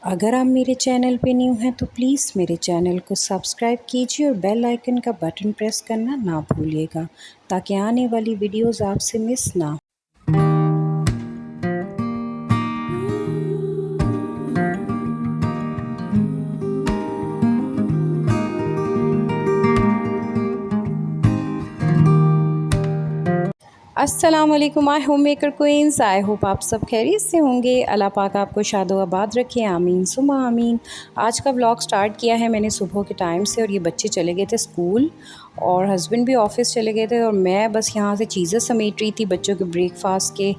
अगर आप मेरे चैनल पे न्यू हैं तो प्लीज़ मेरे चैनल को सब्सक्राइब कीजिए और बेल आइकन का बटन प्रेस करना ना भूलिएगा ताकि आने वाली वीडियोस आपसे मिस ना हो। अस्सलाम वालेकुम my home maker queens. I hope आप सब खैरियत से होंगे। अल्लाह पाक आपको शादो आबाद रखे, आमीन सुमा आमीन। आज का व्लॉग स्टार्ट किया है मैंने सुबह के टाइम से और ये बच्चे चले गए थे स्कूल और हस्बैंड भी ऑफ़िस चले गए थे और मैं बस यहाँ से चीज़ें समेट रही थी बच्चों के ब्रेकफास्ट के,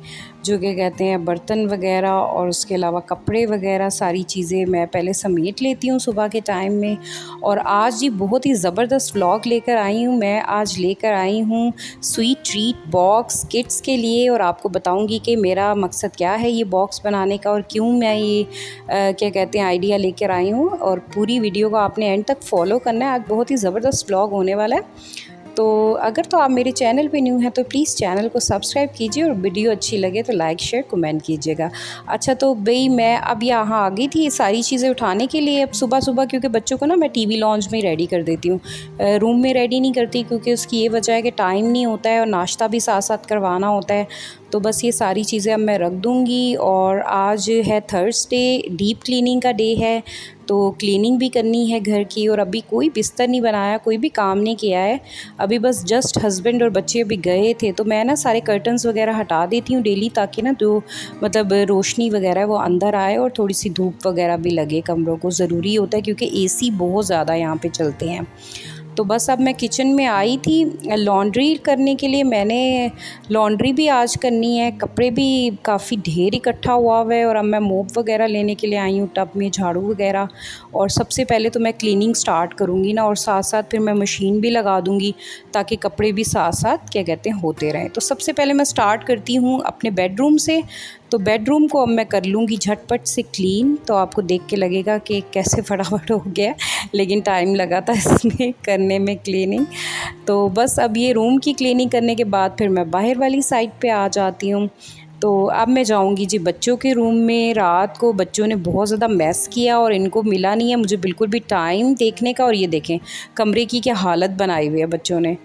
जो क्या कहते हैं बर्तन वगैरह और उसके अलावा कपड़े वगैरह सारी चीज़ें मैं पहले समेट लेती हूँ सुबह के टाइम में। और आज ये बहुत ही ज़बरदस्त व्लॉग लेकर आई हूँ। मैं आज लेकर आई हूँ स्वीट ट्रीट बॉक्स किड्स के लिए और आपको बताऊँगी कि मेरा मकसद क्या है ये बॉक्स बनाने का और क्यों मैं ये क्या कहते हैं आइडिया लेकर आई हूँ। और पूरी वीडियो को आपने एंड तक फॉलो करना है। आज बहुत ही ज़बरदस्त व्लॉग होने वाला है। तो अगर तो आप मेरे चैनल पे न्यू हैं तो प्लीज़ चैनल को सब्सक्राइब कीजिए और वीडियो अच्छी लगे तो लाइक शेयर कमेंट कीजिएगा। अच्छा तो भाई मैं अब यहाँ आ गई थी ये सारी चीज़ें उठाने के लिए। अब सुबह सुबह क्योंकि बच्चों को ना मैं टीवी लॉन्च में रेडी कर देती हूँ, रूम में रेडी नहीं करती क्योंकि उसकी ये वजह है कि टाइम नहीं होता है और नाश्ता भी साथ साथ करवाना होता है। तो बस ये सारी चीज़ें अब मैं रख दूँगी। और आज है थर्सडे, डीप क्लीनिंग का डे है तो क्लीनिंग भी करनी है घर की। और अभी कोई बिस्तर नहीं बनाया, कोई भी काम नहीं किया है। अभी बस जस्ट हस्बैंड और बच्चे अभी गए थे तो मैं ना सारे कर्टन्स वगैरह हटा देती हूँ डेली ताकि ना जो मतलब रोशनी वगैरह वो अंदर आए और थोड़ी सी धूप वगैरह भी लगे कमरों को। ज़रूरी होता है क्योंकि एसी बहुत ज़्यादा यहाँ पे चलते हैं। तो बस अब मैं किचन में आई थी लॉन्ड्री करने के लिए। मैंने लॉन्ड्री भी आज करनी है, कपड़े भी काफ़ी ढेर इकट्ठा हुआ है और अब मैं मोप वगैरह लेने के लिए आई हूँ, टब में झाड़ू वगैरह। और सबसे पहले तो मैं क्लीनिंग स्टार्ट करूँगी ना और साथ साथ फिर मैं मशीन भी लगा दूँगी ताकि कपड़े भी साथ साथ क्या कहते हैं होते रहें। तो सबसे पहले मैं स्टार्ट करती हूँ अपने बेडरूम से। तो बेडरूम को अब मैं कर लूँगी झटपट से क्लीन। तो आपको देख के लगेगा कि कैसे फटाफट हो गया, लेकिन टाइम लगा था इसमें करने में क्लीनिंग। तो बस अब ये रूम की क्लीनिंग करने के बाद फिर मैं बाहर वाली साइड पे आ जाती हूँ। तो अब मैं जाऊँगी जी बच्चों के रूम में। रात को बच्चों ने बहुत ज़्यादा मैस किया और इनको मिला नहीं है मुझे बिल्कुल भी टाइम देखने का। और ये देखें कमरे की क्या हालत बनाई हुई है बच्चों ने।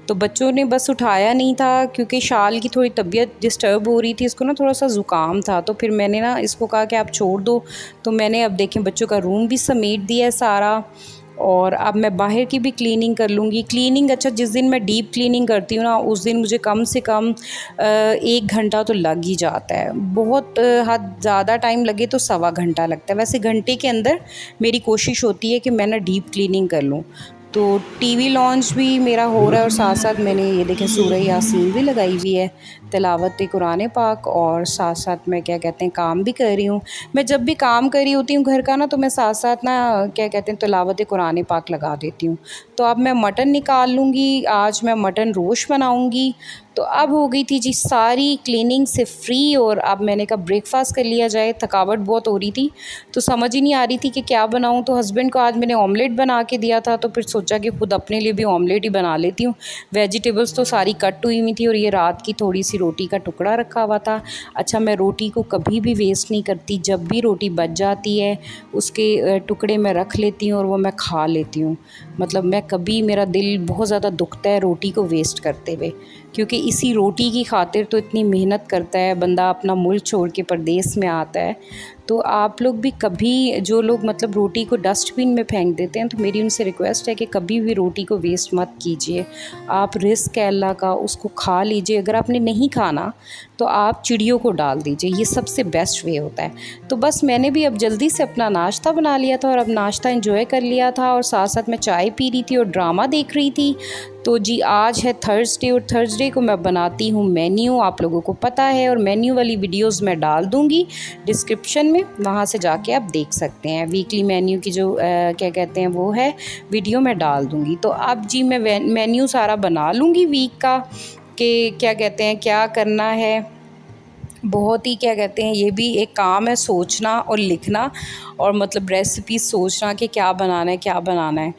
तो बच्चों ने बस उठाया नहीं था क्योंकि शाल की थोड़ी तबीयत डिस्टर्ब हो रही थी, इसको ना थोड़ा सा ज़ुकाम था। तो फिर मैंने ना इसको कहा कि आप छोड़ दो। तो मैंने अब देखें बच्चों का रूम भी समेट दिया है सारा। और अब मैं बाहर की भी क्लीनिंग कर लूँगी। क्लीनिंग अच्छा जिस दिन मैं डीप क्लीनिंग करती हूँ ना उस दिन मुझे कम से कम 1 घंटा तो लग ही जाता है। बहुत हद ज़्यादा टाइम लगे तो सवा घंटा लगता है। वैसे घंटे के अंदर मेरी कोशिश होती है कि मैं ना डीप क्लीनिंग कर लूँ। तो टीवी लॉन्च भी मेरा हो रहा है और साथ साथ मैंने ये देखें सूरह यासीन भी लगाई हुई है, तिलावत कुरान पाक। और साथ साथ मैं क्या कहते हैं काम भी कर रही हूँ। मैं जब भी काम कर रही होती हूँ घर का ना तो मैं साथ साथ ना क्या कहते हैं तिलावत कुरान पाक लगा देती हूँ। तो अब मैं मटन निकाल लूँगी, आज मैं मटन रोस्ट बनाऊँगी। तो अब हो गई थी जी सारी क्लीनिंग से फ्री और अब मैंने कहा ब्रेकफास्ट कर लिया जाए। थकावट बहुत हो रही थी तो समझ ही नहीं आ रही थी कि क्या बनाऊं। तो हस्बैंड को आज मैंने ऑमलेट बना के दिया था तो फिर सोचा कि खुद अपने लिए भी ऑमलेट ही बना लेती हूँ। वेजिटेबल्स तो सारी कट हुई हुई थी और ये रात की थोड़ी सी रोटी का टुकड़ा रखा हुआ था। अच्छा मैं रोटी को कभी भी वेस्ट नहीं करती, जब भी रोटी बच जाती है उसके टुकड़े मैं रख लेती हूँ और वो मैं खा लेती हूँ। मतलब मैं कभी, मेरा दिल बहुत ज़्यादा दुखता है रोटी को वेस्ट करते हुए, क्योंकि इसी रोटी की खातिर तो इतनी मेहनत करता है बंदा, अपना मुल्क छोड़ के परदेस में आता है। तो आप लोग भी कभी, जो लोग मतलब रोटी को डस्टबिन में फेंक देते हैं, तो मेरी उनसे रिक्वेस्ट है कि कभी भी रोटी को वेस्ट मत कीजिए। आप रिस्क है अल्लाह का, उसको खा लीजिए। अगर आपने नहीं खाना तो आप चिड़ियों को डाल दीजिए, ये सबसे बेस्ट वे होता है। तो बस मैंने भी अब जल्दी से अपना नाश्ता बना लिया था और अब नाश्ता एंजॉय कर लिया था और साथ साथ मैं चाय पी रही थी और ड्रामा देख रही थी। तो जी आज है थर्सडे और थर्सडे को मैं बनाती हूँ मेन्यू, आप लोगों को पता है। और मेन्यू वाली वीडियोस मैं डाल दूँगी डिस्क्रिप्शन में, वहाँ से जाके आप देख सकते हैं। वीकली मेन्यू की जो क्या कहते हैं वो है वीडियो मैं डाल दूँगी। तो अब जी मैं मेन्यू सारा बना लूँगी वीक का कि क्या कहते हैं क्या करना है। बहुत ही क्या कहते हैं ये भी एक काम है सोचना और लिखना और मतलब रेसिपी सोचना कि क्या बनाना है क्या बनाना है।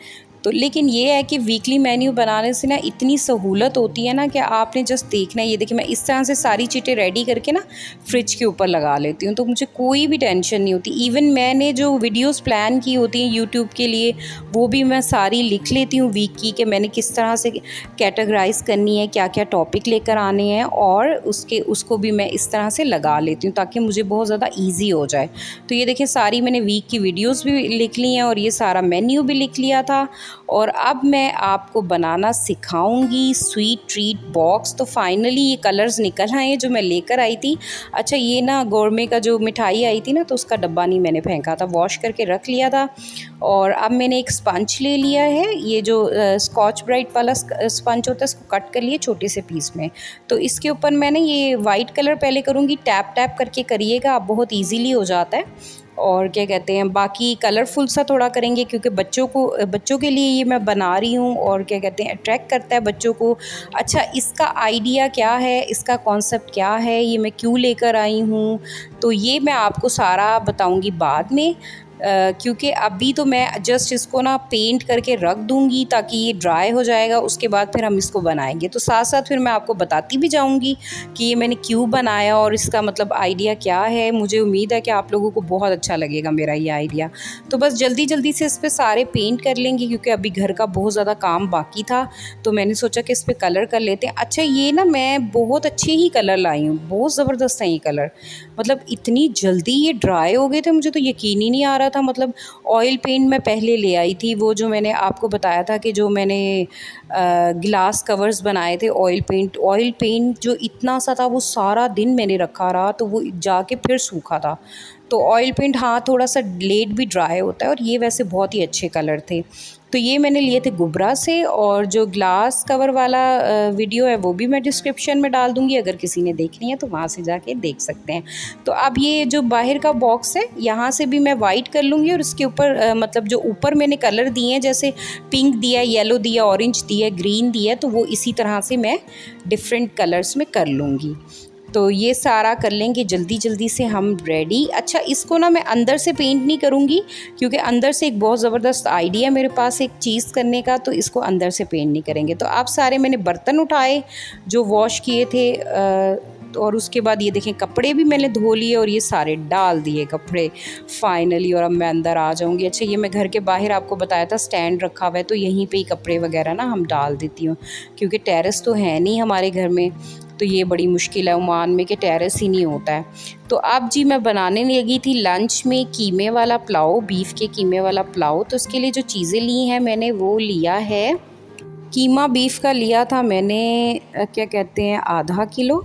तो लेकिन ये है कि वीकली मेन्यू बनाने से ना इतनी सहूलत होती है ना कि आपने जस्ट देखना है। ये देखिए मैं इस तरह से सारी चीज़ें रेडी करके ना फ्रिज के ऊपर लगा लेती हूँ, तो मुझे कोई भी टेंशन नहीं होती। इवन मैंने जो वीडियोस प्लान की होती हैं यूट्यूब के लिए, वो भी मैं सारी लिख लेती हूँ वीक की, कि मैंने किस तरह से कैटेगराइज करनी है, क्या क्या टॉपिक लेकर आने हैं, और उसको भी मैं इस तरह से लगा लेती हूँ ताकि मुझे बहुत ज़्यादा ईजी हो जाए। तो ये देखिए सारी मैंने वीक की वीडियोस भी लिख ली हैं और ये सारा मेन्यू भी लिख लिया था। और अब मैं आपको बनाना सिखाऊंगी स्वीट ट्रीट बॉक्स। तो फाइनली ये कलर्स निकल आए हैं जो मैं लेकर आई थी। अच्छा, ये ना गोरमे का जो मिठाई आई थी ना, तो उसका डब्बा नहीं मैंने फेंका था, वॉश करके रख लिया था। और अब मैंने एक स्पंज ले लिया है, ये जो स्कॉच ब्राइट वाला स्पंज होता है, इसको कट कर लिए छोटे से पीस में। तो इसके ऊपर मैंने ये वाइट कलर पहले करूँगी, टैप टैप करके करिएगा आप, बहुत ईजीली हो जाता है। और क्या कहते हैं, बाकी कलरफुल सा थोड़ा करेंगे क्योंकि बच्चों के लिए ये मैं बना रही हूँ, और क्या कहते हैं अट्रैक्ट करता है बच्चों को। अच्छा, इसका आइडिया क्या है, इसका कॉन्सेप्ट क्या है, ये मैं क्यों लेकर आई हूँ, तो ये मैं आपको सारा बताऊँगी बाद में। क्योंकि अभी तो मैं जस्ट इसको ना पेंट करके रख दूँगी ताकि ये ड्राई हो जाएगा, उसके बाद फिर हम इसको बनाएंगे। तो साथ साथ फिर मैं आपको बताती भी जाऊँगी कि ये मैंने क्यों बनाया और इसका मतलब आइडिया क्या है। मुझे उम्मीद है कि आप लोगों को बहुत अच्छा लगेगा मेरा ये आइडिया। तो बस जल्दी जल्दी से इस पर सारे पेंट कर लेंगे क्योंकि अभी घर का बहुत ज़्यादा काम बाकी था, तो मैंने सोचा कि इस पर कलर कर लेते हैं। अच्छा, ये ना मैं बहुत अच्छे ही कलर लाई हूँ, बहुत ज़बरदस्त है ये कलर, मतलब इतनी जल्दी ये ड्राई हो गए थे, मुझे तो यकीन ही नहीं आ रहा था। मतलब ऑयल पेंट मैं पहले ले आई थी, वो जो मैंने आपको बताया था कि जो मैंने ग्लास कवर्स बनाए थे ऑयल पेंट जो इतना सा था वो सारा दिन मैंने रखा रहा, तो वो जाके फिर सूखा था। तो ऑयल पेंट हाँ थोड़ा सा लेट भी ड्राई होता है, और ये वैसे बहुत ही अच्छे कलर थे। तो ये मैंने लिए थे गुब्रा से, और जो ग्लास कवर वाला वीडियो है वो भी मैं डिस्क्रिप्शन में डाल दूँगी, अगर किसी ने देखनी है तो वहाँ से जाके देख सकते हैं। तो अब ये जो बाहर का बॉक्स है यहाँ से भी मैं वाइट कर लूँगी, और उसके ऊपर मतलब जो ऊपर मैंने कलर दिए हैं, जैसे पिंक दिया, येलो दिया, ऑरेंज दिया, ग्रीन दिया, तो वो इसी तरह से मैं डिफरेंट कलर्स में कर लूँगी। तो ये सारा कर लेंगे जल्दी जल्दी से हम रेडी। अच्छा, इसको ना मैं अंदर से पेंट नहीं करूँगी क्योंकि अंदर से एक बहुत ज़बरदस्त आइडिया मेरे पास एक चीज़ करने का, तो इसको अंदर से पेंट नहीं करेंगे। तो आप सारे मैंने बर्तन उठाए जो वॉश किए थे, और उसके बाद ये देखें कपड़े भी मैंने धो लिए और ये सारे डाल दिए कपड़े फाइनली, और अब मैं अंदर आ जाऊँगी। अच्छा, ये मैं घर के बाहर आपको बताया था स्टैंड रखा हुआ है, तो यहीं पे ही कपड़े वगैरह ना हम डाल देती हूँ क्योंकि टेरेस तो है नहीं हमारे घर में, तो ये बड़ी मुश्किल है ओमान में कि टेरेस ही नहीं होता है। तो अब जी मैं बनाने लगी थी लंच में कीमे वाला पुलाव, बीफ के कीमे वाला पुलाव। तो उसके लिए जो चीज़ें ली हैं मैंने, वो लिया है कीमा बीफ का लिया था मैंने, क्या कहते हैं आधा किलो,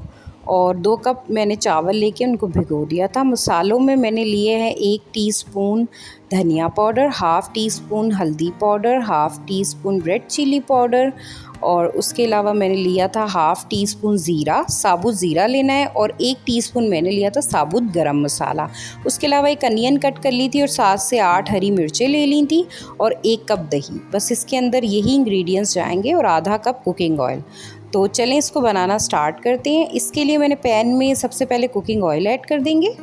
और 2 कप मैंने चावल लेके उनको भिगो दिया था। मसालों में मैंने लिए हैं 1 टीस्पून धनिया पाउडर, हाफ़ टी स्पून हल्दी powder, half teaspoon red chilli powder, और उसके अलावा मैंने लिया था हाफ़ टी स्पून ज़ीरा, साबुत ज़ीरा लेना है, और 1 टीस्पून मैंने लिया था साबुत गरम मसाला। उसके अलावा एक अनियन कट कर ली थी और 7 से 8 हरी मिर्चें ले ली थी, और 1 कप दही। बस इसके अंदर यही इंग्रेडिएंट्स जाएंगे, और आधा कप कुकिंग ऑयल। तो चलें इसको बनाना स्टार्ट करते हैं। इसके लिए मैंने पैन में सबसे पहले कुकिंग ऑयल ऐड कर देंगे।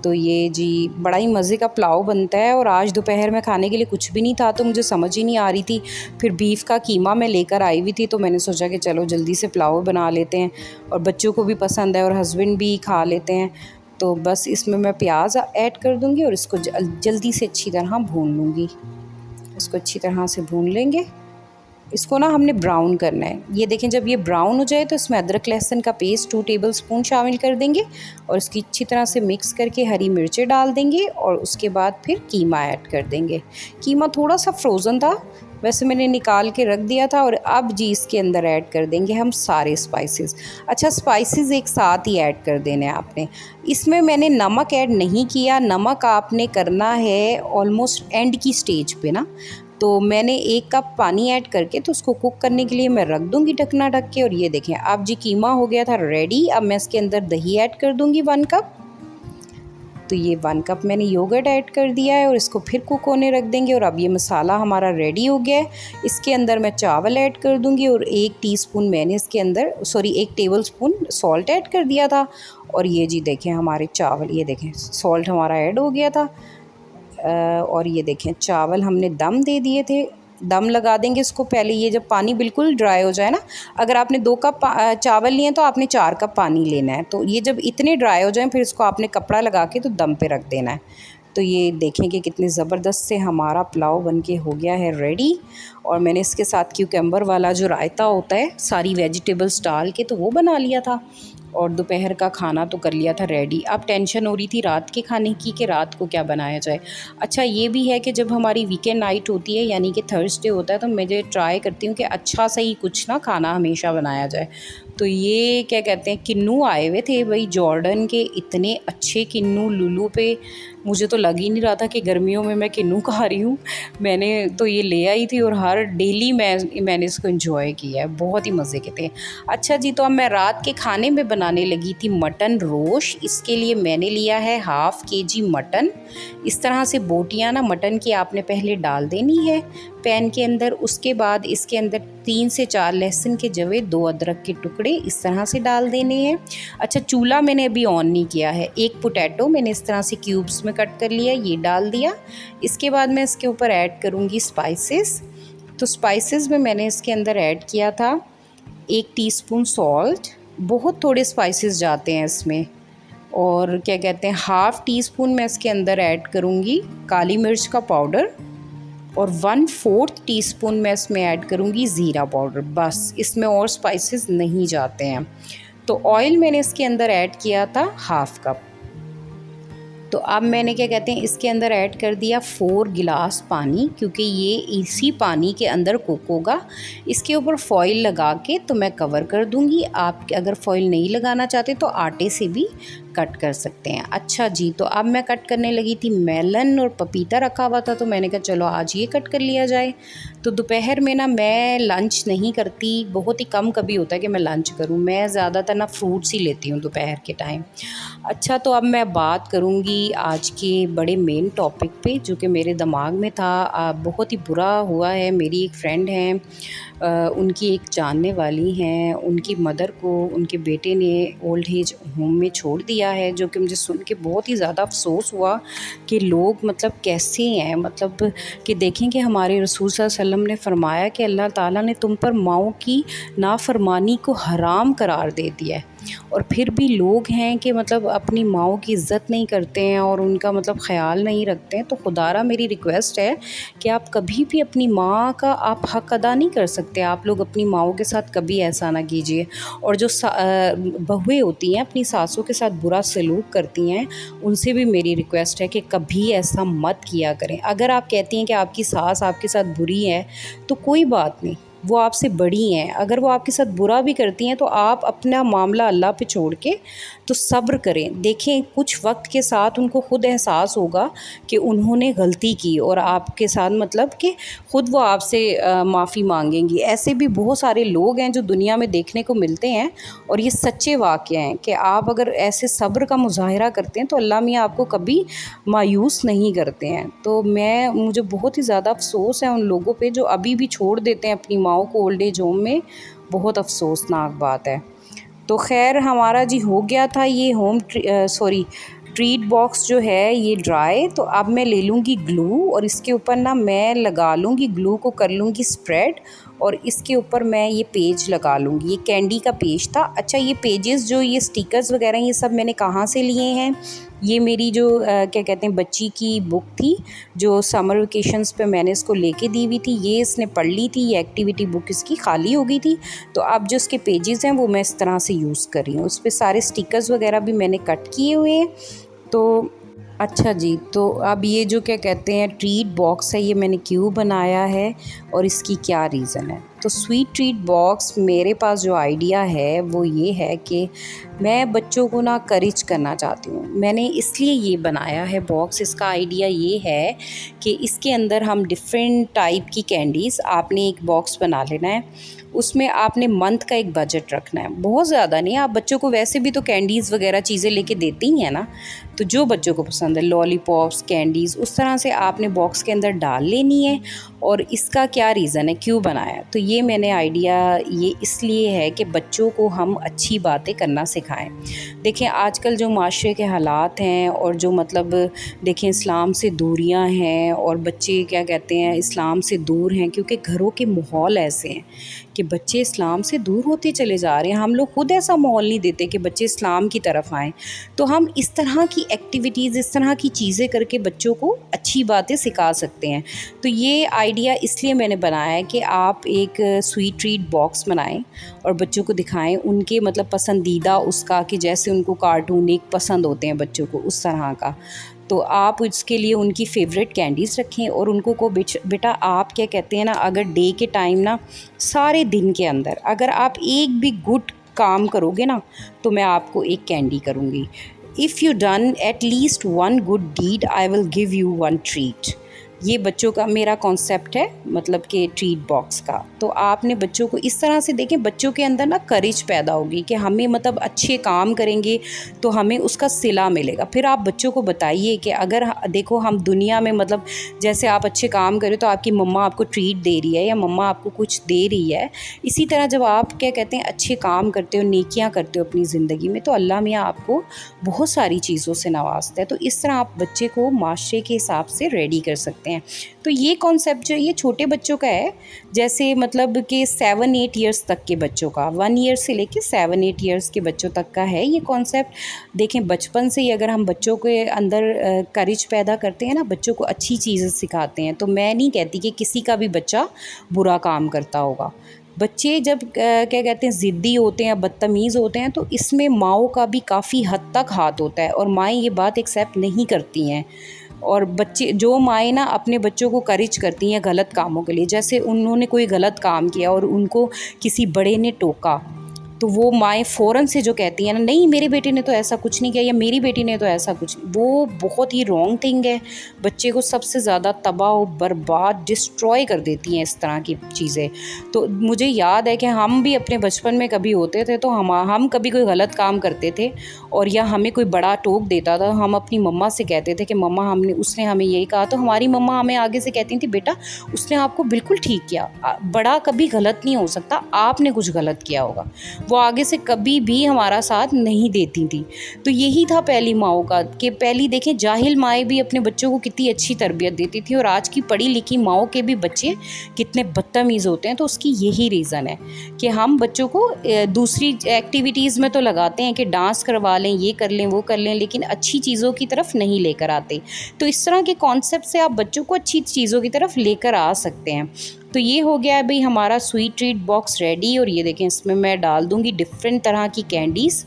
तो ये जी बड़ा ही मज़े का पुलाव बनता है, और आज दोपहर में खाने के लिए कुछ भी नहीं था तो मुझे समझ ही नहीं आ रही थी। फिर बीफ का कीमा मैं लेकर आई हुई थी, तो मैंने सोचा कि चलो जल्दी से पुलाव बना लेते हैं, और बच्चों को भी पसंद है और हस्बैंड भी खा लेते हैं। तो बस इसमें मैं प्याज ऐड कर दूँगी और इसको जल्दी से अच्छी तरह भून लूँगी। इसको अच्छी तरह से भून लेंगे। इसको ना हमने ब्राउन करना है। ये देखें जब ये ब्राउन हो जाए तो इसमें अदरक लहसुन का पेस्ट 2 टेबलस्पून शामिल कर देंगे, और इसकी अच्छी तरह से मिक्स करके हरी मिर्चें डाल देंगे, और उसके बाद फिर कीमा ऐड कर देंगे। कीमा थोड़ा सा फ्रोज़न था, वैसे मैंने निकाल के रख दिया था, और अब जी इसके अंदर ऐड कर देंगे हम सारे स्पाइसेस। अच्छा, स्पाइसेस एक साथ ही ऐड कर देने हैं आपने। इसमें मैंने नमक ऐड नहीं किया, नमक आपने करना है ऑलमोस्ट एंड की स्टेज पे ना। तो मैंने 1 कप पानी ऐड करके तो उसको कुक करने के लिए मैं रख दूँगी ढकना ढक के। और ये देखें अब जी कीमा हो गया था रेडी। अब मैं इसके अंदर दही ऐड कर दूँगी 1 कप। तो ये 1 कप मैंने योगर्ट ऐड कर दिया है, और इसको फिर कुक होने रख देंगे। और अब ये मसाला हमारा रेडी हो गया है। इसके अंदर मैं चावल ऐड कर दूँगी, और 1 टीस्पून मैंने इसके अंदर 1 टेबलस्पून सॉल्ट ऐड कर दिया था। और ये जी देखें हमारे चावल, ये देखें सॉल्ट हमारा ऐड हो गया था। और ये देखें चावल हमने दम दे दिए थे दम लगा देंगे इसको। पहले ये जब पानी बिल्कुल ड्राई हो जाए ना, अगर आपने 2 कप चावल लिए हैं तो आपने 4 कप पानी लेना है। तो ये जब इतने ड्राई हो जाएं फिर इसको आपने कपड़ा लगा के तो दम पे रख देना है। तो ये देखें कि कितनी ज़बरदस्त से हमारा पुलाव बनके हो गया है रेडी। और मैंने इसके साथ क्यूकम्बर वाला जो रायता होता है सारी वेजिटेबल्स डाल के, तो वो बना लिया था। और दोपहर का खाना तो कर लिया था रेडी। अब टेंशन हो रही थी रात के खाने की कि रात को क्या बनाया जाए। अच्छा ये भी है कि जब हमारी वीकेंड नाइट होती है यानी कि थर्सडे होता है, तो मैं ट्राई करती हूँ कि अच्छा सही कुछ ना खाना हमेशा बनाया जाए। तो ये क्या कहते हैं, किन्नू आए हुए थे भाई जॉर्डन के, इतने अच्छे किन्नू लुलू पे। मुझे तो लग ही नहीं रहा था कि गर्मियों में मैं किन्नू खा रही हूँ। मैंने तो ये ले आई थी और हर डेली मैंने इसको एंजॉय किया है, बहुत ही मज़े के थे। अच्छा जी, तो अब मैं रात के खाने में बनाने लगी थी मटन रोश। इसके लिए मैंने लिया है ½ kg मटन। इस तरह से बोटियाँ ना मटन की आपने पहले डाल देनी है पैन के अंदर। उसके बाद इसके अंदर 3 से 4 लहसुन के जवे, 2 अदरक के टुकड़े इस तरह से डाल देने हैं। अच्छा चूल्हा मैंने अभी ऑन नहीं किया है। एक पोटैटो मैंने इस तरह से क्यूब्स में कट कर लिया, ये डाल दिया। इसके बाद मैं इसके ऊपर ऐड करूँगी स्पाइसेस। तो स्पाइसेस में मैंने इसके अंदर ऐड किया था 1 टीस्पून सॉल्ट, बहुत थोड़े स्पाइसेस जाते हैं इसमें। और क्या कहते हैं, ½ टीस्पून मैं इसके अंदर ऐड करूँगी काली मिर्च का पाउडर। और 1/4 टीस्पून मैं इसमें ऐड करूँगी ज़ीरा पाउडर। बस, इसमें और स्पाइसेस नहीं जाते हैं। तो ऑयल मैंने इसके अंदर ऐड किया था ½ कप। तो अब मैंने क्या कहते हैं इसके अंदर ऐड कर दिया 4 गिलास पानी, क्योंकि ये इसी पानी के अंदर कुक होगा। इसके ऊपर फॉइल लगा के तो मैं कवर कर दूंगी। आप अगर फॉइल नहीं लगाना चाहते तो आटे से भी कट कर सकते हैं। अच्छा जी, तो अब मैं कट करने लगी थी मेलन और पपीता रखा हुआ था, तो मैंने कहा चलो आज ये कट कर लिया जाए। तो दोपहर में ना मैं लंच नहीं करती, बहुत ही कम कभी होता है कि मैं लंच करूं। मैं ज़्यादातर ना फ्रूट्स ही लेती हूं दोपहर के टाइम। अच्छा, तो अब मैं बात करूंगी आज के बड़े मेन टॉपिक पे जो कि मेरे दिमाग में था। बहुत ही बुरा हुआ है। मेरी एक फ्रेंड है, उनकी एक जानने वाली हैं, उनकी मदर को उनके बेटे ने ओल्ड एज होम में छोड़ दिया है, जो कि मुझे सुन के बहुत ही ज़्यादा अफसोस हुआ कि लोग मतलब कैसे हैं। मतलब कि देखें कि हमारे रसूल सल्लल्लाहु अलैहि वसल्लम ने फरमाया कि अल्लाह ताला ने तुम पर माओं की नाफरमानी को हराम करार दे दिया है, और फिर भी लोग हैं कि मतलब अपनी माओं की इज़्ज़त नहीं करते हैं और उनका मतलब ख़्याल नहीं रखते हैं। तो खुदारा मेरी रिक्वेस्ट है कि आप कभी भी अपनी माँ का आप हक़ अदा नहीं कर सकते। आप लोग अपनी माओं के साथ कभी ऐसा ना कीजिए। और जो बहुएँ होती हैं अपनी सासों के साथ बुरा सलूक करती हैं, उनसे भी मेरी रिक्वेस्ट है कि कभी ऐसा मत किया करें। अगर आप कहती हैं कि आपकी सास आपके साथ बुरी है तो कोई बात नहीं, वो आपसे बड़ी हैं। अगर वो आपके साथ बुरा भी करती हैं तो आप अपना मामला अल्लाह पे छोड़ के तो सब्र करें। देखें कुछ वक्त के साथ उनको ख़ुद एहसास होगा कि उन्होंने गलती की, और आपके साथ मतलब कि ख़ुद वो आपसे माफ़ी मांगेंगी। ऐसे भी बहुत सारे लोग हैं जो दुनिया में देखने को मिलते हैं, और ये सच्चे वाक़या हैं कि आप अगर ऐसे सब्र का मुज़ाहिरा करते हैं तो अल्लाह मियाँ आपको कभी मायूस नहीं करते हैं। तो मुझे बहुत ही ज़्यादा अफसोस है उन लोगों पे जो अभी भी छोड़ देते हैं अपनी माओं को ओल्ड एज होम में। बहुत अफसोसनाक बात है। तो खैर हमारा जी हो गया था ये ट्रीट बॉक्स जो है ये ड्राई। तो अब मैं ले लूँगी ग्लू, और इसके ऊपर ना मैं लगा लूँगी ग्लू को, कर लूँगी स्प्रेड, और इसके ऊपर मैं ये पेज लगा लूँगी। ये कैंडी का पेज था। अच्छा, ये पेजेस जो ये स्टिकर्स वगैरह ये सब मैंने कहाँ से लिए हैं, ये मेरी जो क्या कहते हैं बच्ची की बुक थी जो समर वेकेशंस पे मैंने इसको लेके दी हुई थी। ये इसने पढ़ ली थी, ये एक्टिविटी बुक इसकी खाली हो गई थी। तो अब जो इसके पेजेस हैं वो मैं इस तरह से यूज़ कर रही हूँ। उस पर सारे स्टिकर्स वगैरह भी मैंने कट किए हुए हैं। तो अच्छा जी, तो अब ये जो क्या कहते हैं ट्रीट बॉक्स है, ये मैंने क्यों बनाया है और इसकी क्या रीज़न है। तो स्वीट ट्रीट बॉक्स मेरे पास जो आइडिया है वो ये है कि मैं बच्चों को ना करेज करना चाहती हूँ। मैंने इसलिए ये बनाया है बॉक्स। इसका आइडिया ये है कि इसके अंदर हम डिफरेंट टाइप की कैंडीज़, आपने एक बॉक्स बना लेना है, उसमें आपने मंथ का एक बजट रखना है, बहुत ज़्यादा नहीं। आप बच्चों को वैसे भी तो कैंडीज़ वगैरह चीज़ें लेके देती ही हैं ना, तो जो बच्चों को पसंद है लॉलीपॉप्स, कैंडीज़, उस तरह से आपने बॉक्स के अंदर डाल लेनी है। और इसका क्या रीज़न है, क्यों बनाया, तो ये मैंने आइडिया ये इसलिए है कि बच्चों को हम अच्छी बातें करना सिखाएं। देखें आजकल जो माशरे के हालात हैं और जो मतलब देखें इस्लाम से दूरियां हैं और बच्चे क्या कहते हैं इस्लाम से दूर हैं, क्योंकि घरों के माहौल ऐसे हैं कि बच्चे इस्लाम से दूर होते चले जा रहे हैं। हम लोग खुद ऐसा माहौल नहीं देते कि बच्चे इस्लाम की तरफ आएँ। तो हम इस तरह की एक्टिविटीज़, इस तरह की चीज़ें करके बच्चों को अच्छी बातें सिखा सकते हैं। तो ये आइडिया इसलिए मैंने बनाया है कि आप एक स्वीट ट्रीट बॉक्स बनाएं और बच्चों को दिखाएं उनके मतलब पसंदीदा उसका, कि जैसे उनको कार्टून एक पसंद होते हैं बच्चों को उस तरह का। तो आप उसके लिए उनकी फ़ेवरेट कैंडीज़ रखें और उनको को बेटा आप क्या कहते हैं ना, अगर डे के टाइम ना सारे दिन के अंदर अगर आप एक भी गुड काम करोगे ना तो मैं आपको एक कैंडी करूँगी। If you done at least one good deed I will give you one treat. ये बच्चों का मेरा कॉन्सेप्ट है, मतलब कि ट्रीट बॉक्स का। तो आपने बच्चों को इस तरह से देखें, बच्चों के अंदर ना करेज पैदा होगी कि हमें मतलब अच्छे काम करेंगे तो हमें उसका सिला मिलेगा। फिर आप बच्चों को बताइए कि अगर देखो हम दुनिया में मतलब जैसे आप अच्छे काम करें तो आपकी मम्मा आपको ट्रीट दे रही है या मम्मा आपको कुछ दे रही है, इसी तरह जब आप क्या कहते हैं अच्छे काम करते हो, नेकियां करते हो अपनी ज़िंदगी में, तो अल्लाह मियाँ आपको बहुत सारी चीज़ों से नवाजता है। तो इस तरह आप बच्चे को माशरे के हिसाब से रेडी कर सकते हैं। तो ये कॉन्सेप्ट जो ये छोटे बच्चों का है, जैसे मतलब कि 7-8 ईयर्स तक के बच्चों का, 1 ईयर से लेके 7-8 ईयर्स के बच्चों तक का है ये कॉन्सेप्ट। देखें बचपन से ही अगर हम बच्चों के अंदर करेज पैदा करते हैं ना, बच्चों को अच्छी चीज़ें सिखाते हैं, तो मैं नहीं कहती कि किसी का भी बच्चा बुरा काम करता होगा। बच्चे जब क्या कहते हैं ज़िद्दी होते हैं, बदतमीज़ होते हैं, तो इसमें माँओं का भी काफ़ी हद तक हाथ होता है और माएँ ये बात एक्सेप्ट नहीं करती हैं। और बच्चे जो माएँ ना अपने बच्चों को करेज करती हैं गलत कामों के लिए, जैसे उन्होंने कोई गलत काम किया और उनको किसी बड़े ने टोका, तो वो माएँ फ़ौरन से जो कहती हैं ना, नहीं मेरे बेटे ने तो ऐसा कुछ नहीं किया या मेरी बेटी ने तो ऐसा कुछ, वो बहुत ही रॉन्ग थिंग है। बच्चे को सबसे ज़्यादा तबाह बर्बाद डिस्ट्रॉय कर देती हैं इस तरह की चीज़ें। तो मुझे याद है कि हम भी अपने बचपन में कभी होते थे तो हम कभी कोई गलत काम करते थे और या हमें कोई बड़ा टोक देता था, हम अपनी मम्मा से कहते थे कि मम्मा उसने हमें यही कहा, तो हमारी मम्मा हमें आगे से कहती थी बेटा उसने आपको बिल्कुल ठीक किया, बड़ा कभी गलत नहीं हो सकता, आपने कुछ गलत किया होगा। वो आगे से कभी भी हमारा साथ नहीं देती थी। तो यही था पहली माँओं का, कि पहली देखें जाहिल माएँ भी अपने बच्चों को कितनी अच्छी तरबियत देती थी और आज की पढ़ी लिखी माँओं के भी बच्चे कितने बदतमीज़ होते हैं। तो उसकी यही रीज़न है कि हम बच्चों को दूसरी एक्टिविटीज़ में तो लगाते हैं कि डांस करवा लें, ये कर लें, वो कर लें, लेकिन अच्छी चीज़ों की तरफ नहीं लेकर आते। तो इस तरह के कॉन्सेप्ट से आप बच्चों को अच्छी चीज़ों की तरफ लेकर आ सकते हैं। तो ये हो गया है भाई हमारा स्वीट ट्रीट बॉक्स रेडी। और ये देखें इसमें मैं डाल दूँगी डिफरेंट तरह की कैंडीज़।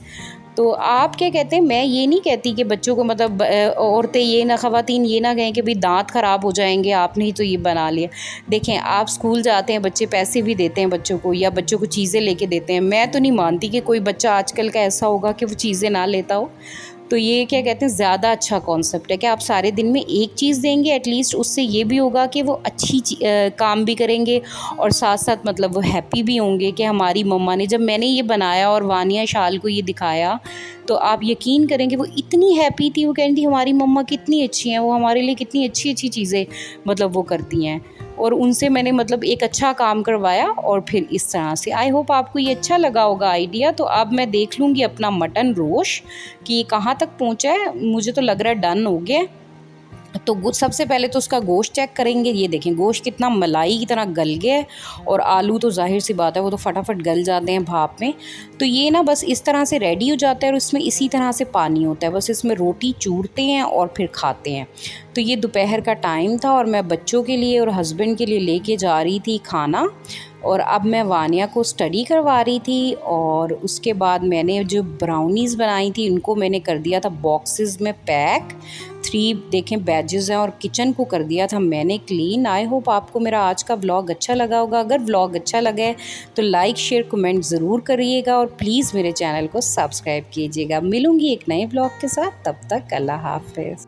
तो आप क्या कहते हैं, मैं ये नहीं कहती कि बच्चों को मतलब औरतें ये ना, ख़वातीन ये ना कहें कि भाई दांत ख़राब हो जाएंगे आपने ही तो ये बना लिया। देखें आप स्कूल जाते हैं, बच्चे पैसे भी देते हैं बच्चों को या बच्चों को चीज़ें लेके देते हैं। मैं तो नहीं मानती कि कोई बच्चा आजकल का ऐसा होगा कि वो चीज़ें ना लेता हो। तो ये क्या कहते हैं ज़्यादा अच्छा कॉन्सेप्ट है कि आप सारे दिन में एक चीज़ देंगे, एटलीस्ट उससे ये भी होगा कि वो अच्छी काम भी करेंगे और साथ साथ मतलब वो हैप्पी भी होंगे कि हमारी मम्मा ने, जब मैंने ये बनाया और वानिया शाल को ये दिखाया तो आप यकीन करेंगे वो इतनी हैप्पी थी। वो कह रही थी हमारी मम्मा कितनी अच्छी हैं, वो हमारे लिए कितनी अच्छी अच्छी चीज़ें मतलब वो करती हैं। और उनसे मैंने मतलब एक अच्छा काम करवाया और फिर इस तरह से। आई होप आपको ये अच्छा लगा होगा आइडिया। तो अब मैं देख लूँगी अपना मटन रोश कि ये कहाँ तक पहुँचा है। मुझे तो लग रहा है डन हो गया। तो सबसे पहले तो उसका गोश्त चेक करेंगे। ये देखें गोश्त कितना मलाई की तरह गल गया है और आलू तो जाहिर सी बात है वो तो फटाफट गल जाते हैं भाप में। तो ये ना बस इस तरह से रेडी हो जाता है और इसमें इसी तरह से पानी होता है, बस इसमें रोटी चूरते हैं और फिर खाते हैं। तो ये दोपहर का टाइम था और मैं बच्चों के लिए और हस्बैंड के लिए लेके जा रही थी खाना। और अब मैं वानिया को स्टडी करवा रही थी और उसके बाद मैंने जो ब्राउनीज़ बनाई थी उनको मैंने कर दिया था बॉक्सेस में पैक। 3 देखें बैजेस हैं और किचन को कर दिया था मैंने क्लीन। आई होप आपको मेरा आज का व्लॉग अच्छा लगा होगा। अगर व्लॉग अच्छा लगा है तो लाइक शेयर कमेंट ज़रूर करिएगा और प्लीज़ मेरे चैनल को सब्सक्राइब कीजिएगा। मिलूँगी एक नए व्लॉग के साथ, तब तक अल्लाह हाफ़िज़।